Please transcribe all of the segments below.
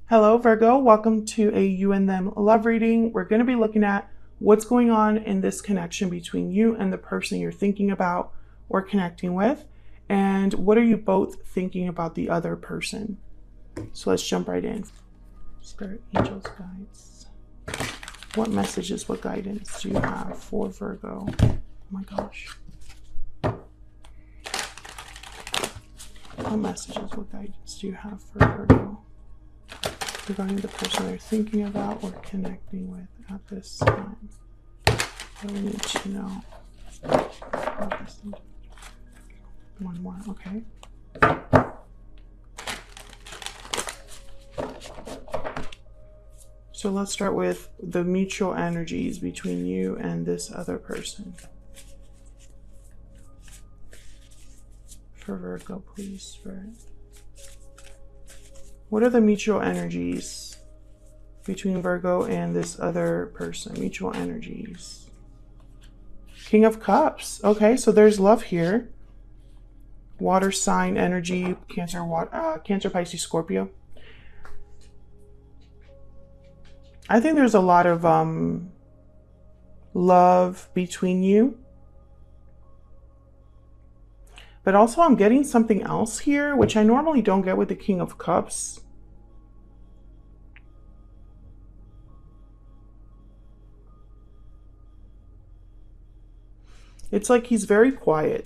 Hello Virgo, welcome to a you and them love reading. We're going to be looking at what's going on in this connection between you and the person you're thinking about or connecting with, and what are you both thinking about the other person. So let's jump right in. Spirit, angels, guides. What messages, what guidance do you have for Virgo? Oh my gosh. What messages, what guidance do you have for Virgo regarding the person they're thinking about or connecting with at this time? What do we need to know about this? One more, okay. So let's start with the mutual energies between you and this other person. For Virgo, please, Spirit. What are the mutual energies between Virgo and this other person? Mutual energies. King of Cups. Okay, so there's love here. Water sign energy, Cancer, Pisces, Scorpio. I think there's a lot of love between you. But also I'm getting something else here, which I normally don't get with the King of Cups. It's like he's very quiet.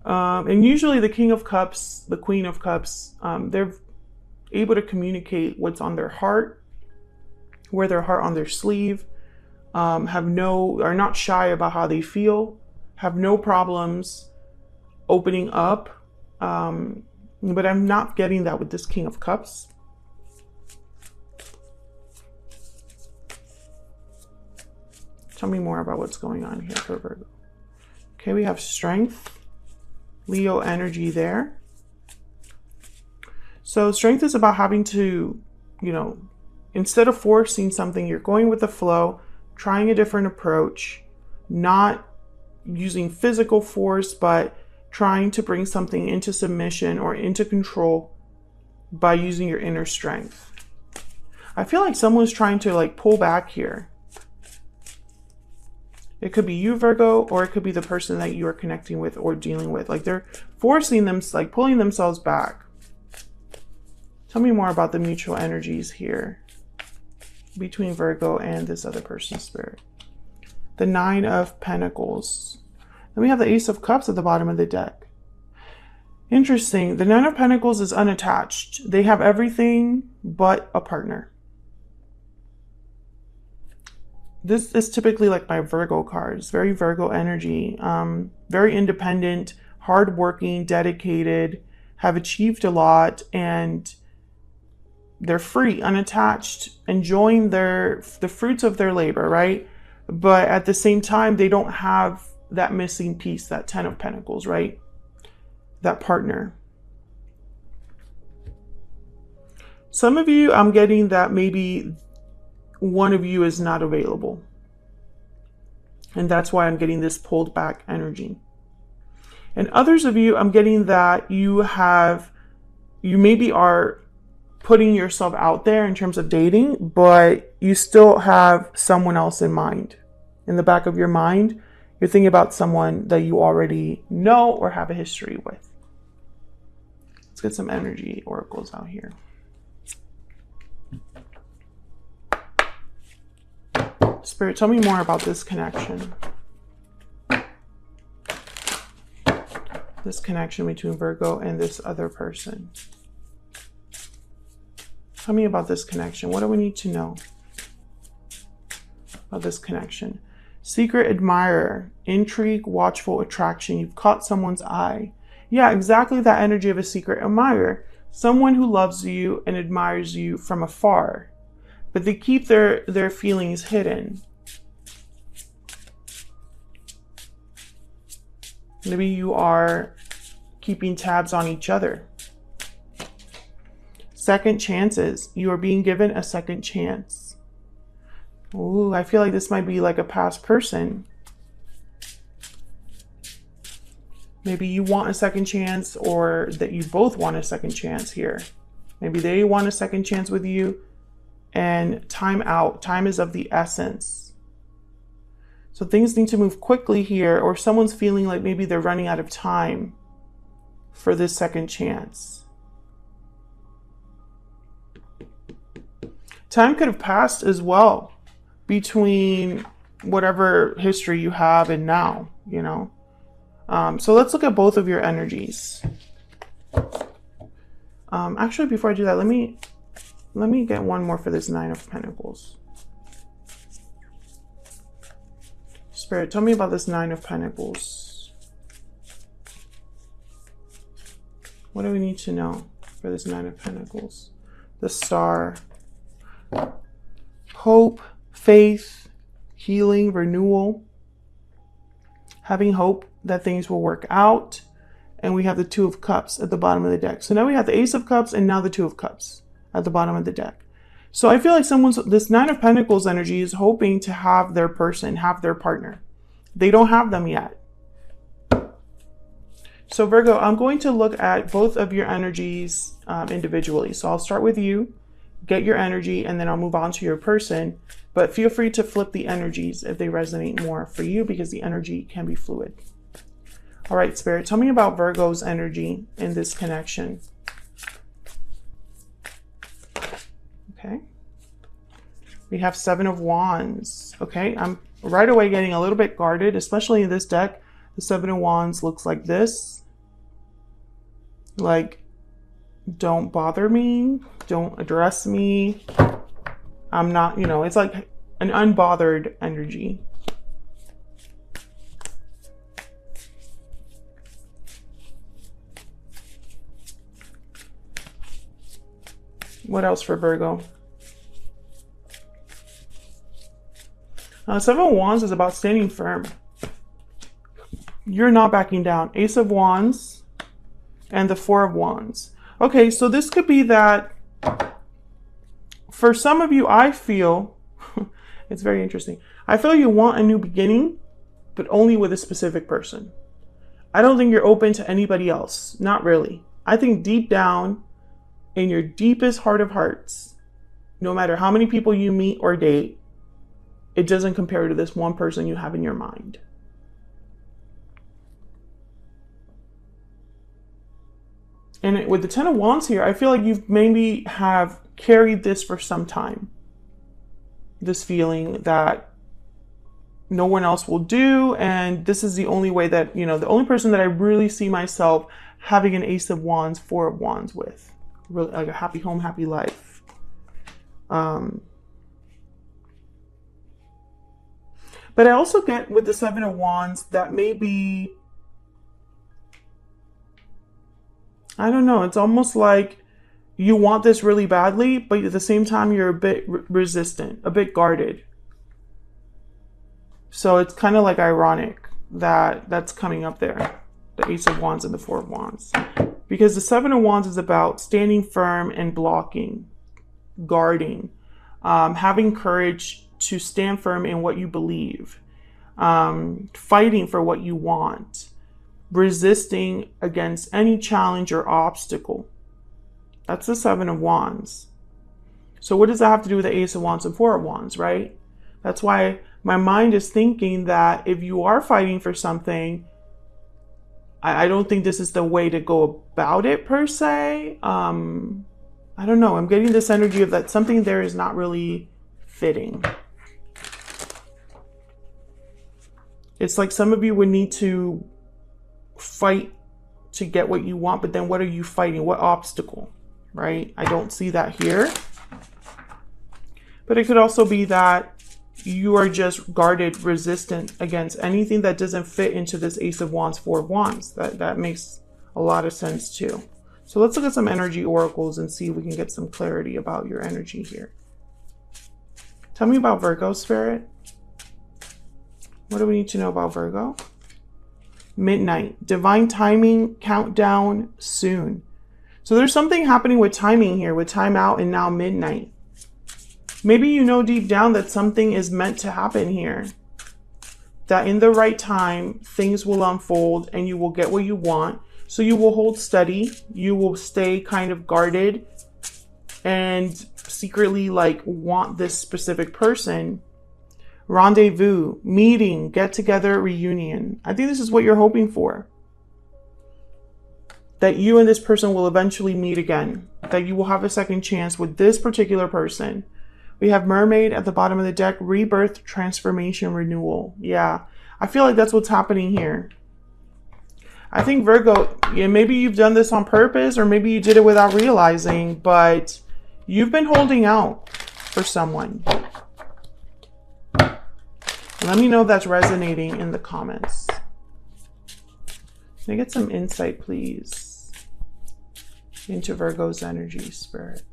And usually the King of Cups, the Queen of Cups, they're able to communicate what's on their heart, wear their heart on their sleeve, are not shy about how they feel, have no problems opening up. But I'm not getting that with this King of Cups. Tell me more about what's going on here for Virgo. Okay, we have strength, Leo energy there. So strength is about having to, instead of forcing something, you're going with the flow, trying a different approach, not using physical force, but trying to bring something into submission or into control by using your inner strength. I feel like someone's trying to pull back here. It could be you, Virgo, or it could be the person that you are connecting with or dealing with. They're forcing them, pulling themselves back. Tell me more about the mutual energies here between Virgo and this other person's spirit. The Nine of Pentacles. Then we have the Ace of Cups at the bottom of the deck. Interesting. The Nine of Pentacles is unattached. They have everything but a partner. This is typically like my Virgo cards. Very Virgo energy. Very independent, hardworking, dedicated, have achieved a lot, and they're free, unattached, enjoying the fruits of their labor, right? But at the same time, they don't have that missing piece, that 10 of Pentacles, right? That partner. Some of you, I'm getting that maybe one of you is not available. And that's why I'm getting this pulled back energy. And others of you, I'm getting that you maybe are putting yourself out there in terms of dating, but you still have someone else in mind. In the back of your mind, you're thinking about someone that you already know or have a history with. Let's get some energy oracles out here. Spirit, tell me more about this connection. This connection between Virgo and this other person. Tell me about this connection. What do we need to know about this connection? Secret admirer, intrigue, watchful attraction. You've caught someone's eye. Yeah, exactly that energy of a secret admirer. Someone who loves you and admires you from afar, but they keep their feelings hidden. Maybe you are keeping tabs on each other. Second chances. You are being given a second chance. Ooh, I feel like this might be like a past person. Maybe you want a second chance, or that you both want a second chance here. Maybe they want a second chance with you. And time out. Time is of the essence. So things need to move quickly here, or someone's feeling like maybe they're running out of time for this second chance. Time could have passed as well between whatever history you have and now, you know. So let's look at both of your energies. Actually, before I do that, let me get one more for this Nine of Pentacles. Spirit, tell me about this Nine of Pentacles. What do we need to know for this Nine of Pentacles? The Star. Hope, faith, healing, renewal. Having hope that things will work out. And we have the Two of Cups at the bottom of the deck. So now we have the Ace of Cups and now the Two of Cups at the bottom of the deck. So I feel like this Nine of Pentacles energy is hoping to have their person, have their partner. They don't have them yet. So Virgo, I'm going to look at both of your energies individually. So I'll start with you, get your energy, and then I'll move on to your person. But feel free to flip the energies if they resonate more for you, because the energy can be fluid. All right, Spirit, tell me about Virgo's energy in this connection. Okay. We have Seven of Wands. Okay, I'm right away getting a little bit guarded, especially in this deck. The Seven of Wands looks like this. Like, don't bother me. Don't address me. I'm not, you know, it's like an unbothered energy. What else for Virgo? Seven of Wands is about standing firm. You're not backing down. Ace of Wands and the Four of Wands. Okay, so this could be that for some of you, I feel, it's very interesting. I feel you want a new beginning, but only with a specific person. I don't think you're open to anybody else. Not really. I think deep down, in your deepest heart of hearts, no matter how many people you meet or date, it doesn't compare to this one person you have in your mind. And with the Ten of Wands here, I feel like you've maybe have carried this for some time. This feeling that no one else will do, and this is the only way that, you know, the only person that I really see myself having an Ace of Wands, Four of Wands with. Really, like a happy home, happy life. But I also get with the Seven of Wands that maybe, I don't know, it's almost like you want this really badly, but at the same time you're a bit resistant, a bit guarded. So it's kind of like ironic that that's coming up there, the Ace of Wands and the Four of Wands. Because the Seven of Wands is about standing firm and blocking, guarding, having courage to stand firm in what you believe, fighting for what you want, resisting against any challenge or obstacle. That's the Seven of Wands. So what does that have to do with the Ace of Wands and Four of Wands, right? That's why my mind is thinking that if you are fighting for something, I don't think this is the way to go about it per se. I don't know. I'm getting this energy of that something there is not really fitting. It's like some of you would need to fight to get what you want, but then what are you fighting? What obstacle, right? I don't see that here. But it could also be that you are just guarded, resistant against anything that doesn't fit into this Ace of Wands, Four of Wands. That makes a lot of sense too. So let's look at some energy oracles and see if we can get some clarity about your energy here. Tell me about Virgo, Spirit. What do we need to know about Virgo? Midnight, divine timing, countdown, soon. So there's something happening with timing here, with time out and now midnight. Maybe you know deep down that something is meant to happen here. That in the right time, things will unfold and you will get what you want. So you will hold steady. You will stay kind of guarded and secretly like want this specific person. Rendezvous, meeting, get together, reunion. I think this is what you're hoping for. That you and this person will eventually meet again. That you will have a second chance with this particular person. We have Mermaid at the bottom of the deck. Rebirth, transformation, renewal. Yeah, I feel like that's what's happening here. I think Virgo, yeah, maybe you've done this on purpose or maybe you did it without realizing, but you've been holding out for someone. Let me know if that's resonating in the comments. Can I get some insight, please, into Virgo's energy, Spirit?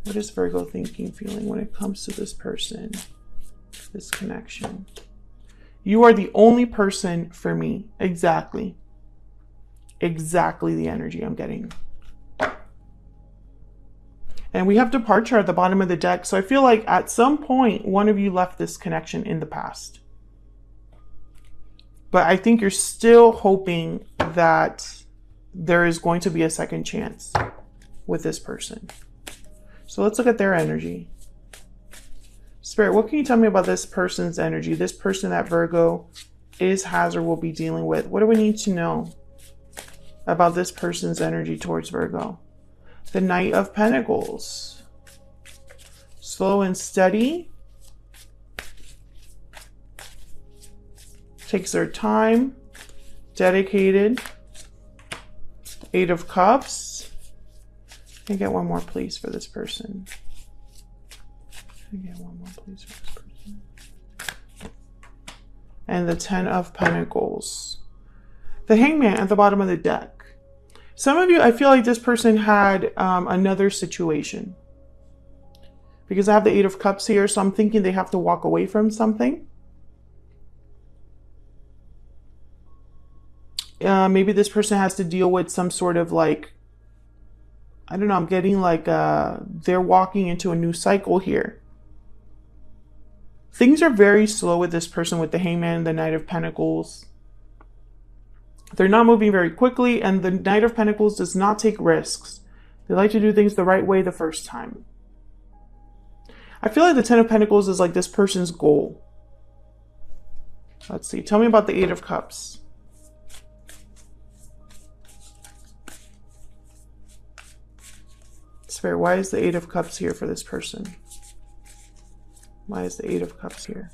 What is Virgo thinking, feeling when it comes to this person, this connection? You are the only person for me. Exactly. Exactly the energy I'm getting. And we have departure at the bottom of the deck. So I feel like at some point, one of you left this connection in the past. But I think you're still hoping that there is going to be a second chance with this person. So let's look at their energy. Spirit, what can you tell me about this person's energy? This person that Virgo is, has, or will be dealing with. What do we need to know about this person's energy towards Virgo? The Knight of Pentacles. Slow and steady. Takes their time. Dedicated. Eight of Cups. Can I get one more, please, for this person? Can I get one more, please, for this person? And the Ten of Pentacles. The Hangman at the bottom of the deck. Some of you, I feel like this person had another situation. Because I have the Eight of Cups here, so I'm thinking they have to walk away from something. Maybe this person has to deal with some sort of like, I don't know, I'm getting like they're walking into a new cycle here. Things are very slow with this person with the Hangman and the Knight of Pentacles. They're not moving very quickly, and the Knight of Pentacles does not take risks. They like to do things the right way the first time. I feel like the Ten of Pentacles is like this person's goal. Let's see. Tell me about the Eight of Cups. Spirit, why is the Eight of Cups here for this person? Why is the Eight of Cups here?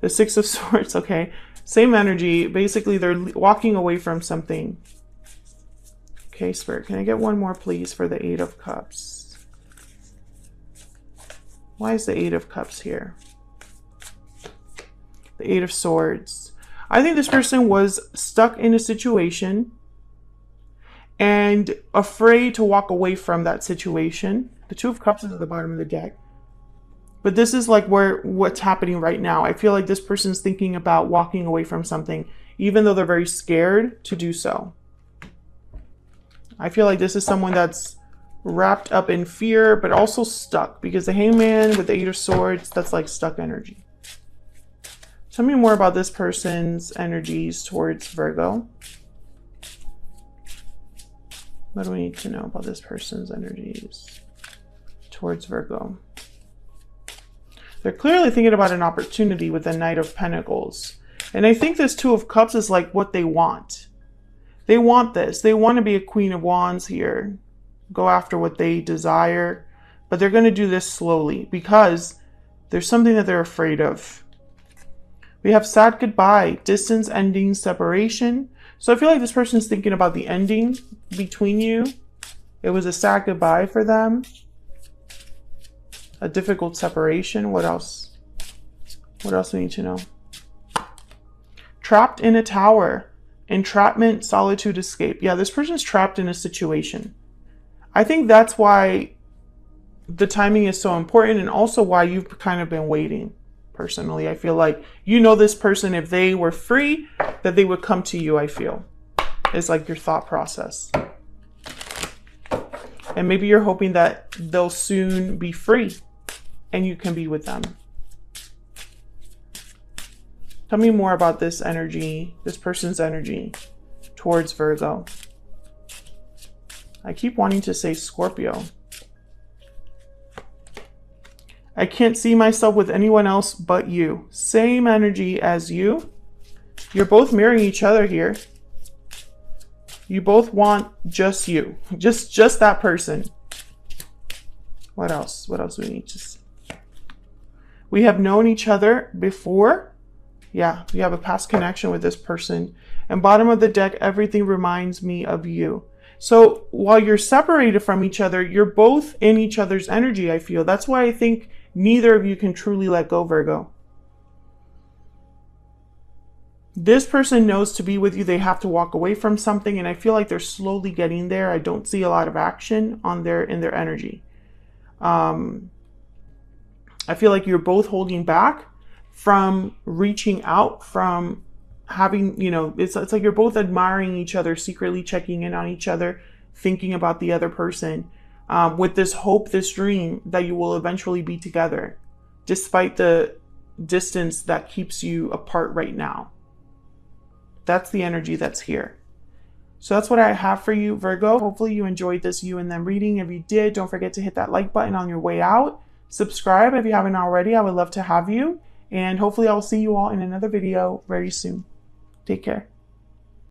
The Six of Swords, okay. Same energy. Basically, they're walking away from something. Okay, Spirit, can I get one more, please, for the Eight of Cups? Why is the Eight of Cups here? The Eight of Swords. I think this person was stuck in a situation and afraid to walk away from that situation. The Two of Cups is at the bottom of the deck. But this is like what's happening right now. I feel like this person's thinking about walking away from something, even though they're very scared to do so. I feel like this is someone that's wrapped up in fear, but also stuck, because the Hangman with the Eight of Swords, that's like stuck energy. Tell me more about this person's energies towards Virgo. What do we need to know about this person's energies towards Virgo? They're clearly thinking about an opportunity with the Knight of Pentacles. And I think this Two of Cups is like what they want. They want this. They want to be a Queen of Wands here. Go after what they desire. But they're going to do this slowly because there's something that they're afraid of. We have sad goodbye, distance, ending, separation. So I feel like this person's thinking about the ending between you. It was a sad goodbye for them. A difficult separation. What else? What else do we need to know? Trapped in a tower. Entrapment, solitude, escape. Yeah, this person's trapped in a situation. I think that's why the timing is so important, and also why you've kind of been waiting. Personally, I feel like you know this person, if they were free, that they would come to you, I feel. It's like your thought process. And maybe you're hoping that they'll soon be free and you can be with them. Tell me more about this energy, this person's energy towards Virgo. I keep wanting to say Scorpio. I can't see myself with anyone else but you. Same energy as you. You're both mirroring each other here. You both want just you. Just that person. What else? What else do we need to see? We have known each other before. Yeah, we have a past connection with this person. And bottom of the deck, everything reminds me of you. So while you're separated from each other, you're both in each other's energy, I feel. That's why I think neither of you can truly let go, Virgo. This person knows to be with you, they have to walk away from something, and I feel like they're slowly getting there. I don't see a lot of action in their energy. I feel like you're both holding back from reaching out, from having, you know, it's like you're both admiring each other, secretly checking in on each other, thinking about the other person, with this hope, this dream that you will eventually be together, despite the distance that keeps you apart right now. That's the energy that's here. So that's what I have for you, Virgo. Hopefully you enjoyed this you and them reading. If you did, don't forget to hit that like button on your way out. Subscribe if you haven't already. I would love to have you. And hopefully I will see you all in another video very soon. Take care.